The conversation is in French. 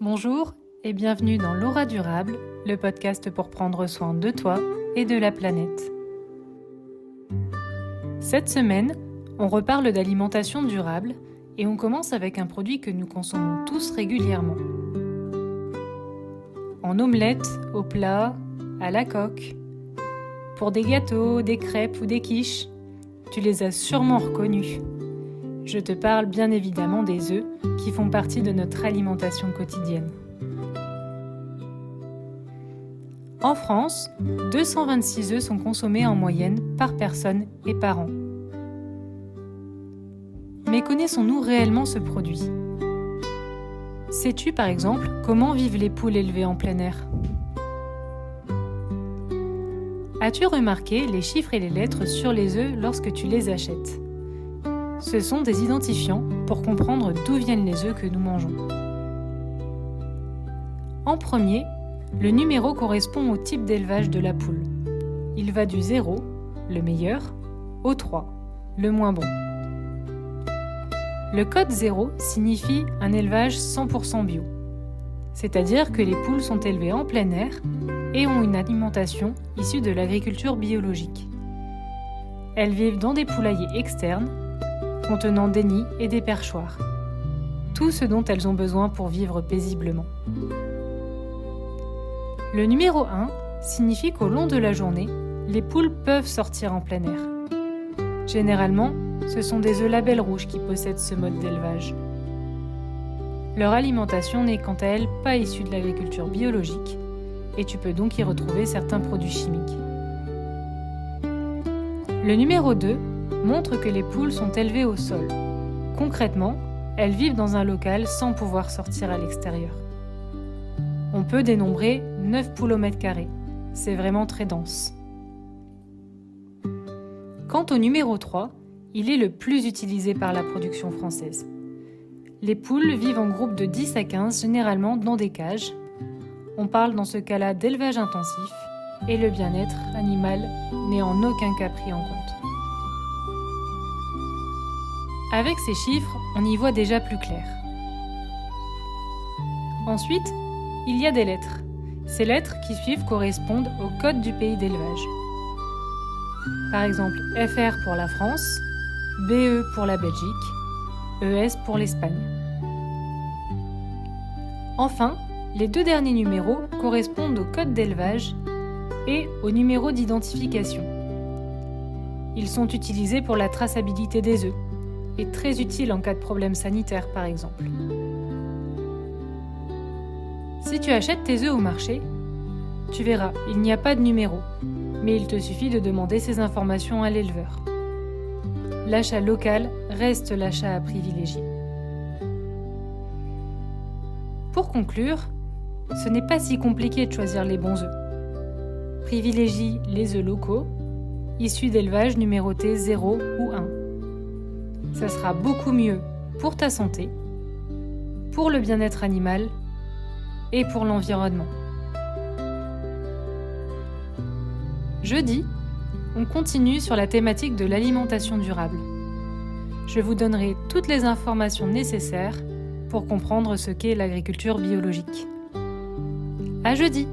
Bonjour et bienvenue dans L'aura durable, le podcast pour prendre soin de toi et de la planète. Cette semaine, on reparle d'alimentation durable et on commence avec un produit que nous consommons tous régulièrement. En omelette, au plat, à la coque. Pour des gâteaux, des crêpes ou des quiches, tu les as sûrement reconnus. Je te parle bien évidemment des œufs qui font partie de notre alimentation quotidienne. En France, 226 œufs sont consommés en moyenne par personne et par an. Mais connaissons-nous réellement ce produit ? Sais-tu par exemple comment vivent les poules élevées en plein air ? As-tu remarqué les chiffres et les lettres sur les œufs lorsque tu les achètes ? Ce sont des identifiants pour comprendre d'où viennent les œufs que nous mangeons. En premier, le numéro correspond au type d'élevage de la poule. Il va du 0, le meilleur, au 3, le moins bon. Le code 0 signifie un élevage 100% bio, c'est-à-dire que les poules sont élevées en plein air et ont une alimentation issue de l'agriculture biologique. Elles vivent dans des poulaillers externes, contenant des nids et des perchoirs. Tout ce dont elles ont besoin pour vivre paisiblement. Le numéro 1 signifie qu'au long de la journée, les poules peuvent sortir en plein air. Généralement, ce sont des œufs label rouge qui possèdent ce mode d'élevage. Leur alimentation n'est quant à elle pas issue de l'agriculture biologique et tu peux donc y retrouver certains produits chimiques. Le numéro 2 montre que les poules sont élevées au sol. Concrètement, elles vivent dans un local sans pouvoir sortir à l'extérieur. On peut dénombrer 9 poules au mètre carré. C'est vraiment très dense. Quant au numéro 3, il est le plus utilisé par la production française. Les poules vivent en groupe de 10 à 15, généralement dans des cages. On parle dans ce cas-là d'élevage intensif et le bien-être animal n'est en aucun cas pris en compte. Avec ces chiffres, on y voit déjà plus clair. Ensuite, il y a des lettres. Ces lettres qui suivent correspondent au code du pays d'élevage. Par exemple, FR pour la France, BE pour la Belgique, ES pour l'Espagne. Enfin, les deux derniers numéros correspondent au code d'élevage et au numéro d'identification. Ils sont utilisés pour la traçabilité des œufs et très utiles en cas de problème sanitaire par exemple. Si tu achètes tes œufs au marché, tu verras, il n'y a pas de numéro, mais il te suffit de demander ces informations à l'éleveur. L'achat local reste l'achat à privilégier. Pour conclure, ce n'est pas si compliqué de choisir les bons œufs. Privilégie les œufs locaux, issus d'élevage numérotés 0 ou 1. Ça sera beaucoup mieux pour ta santé, pour le bien-être animal et pour l'environnement. Jeudi, on continue sur la thématique de l'alimentation durable. Je vous donnerai toutes les informations nécessaires pour comprendre ce qu'est l'agriculture biologique. À jeudi!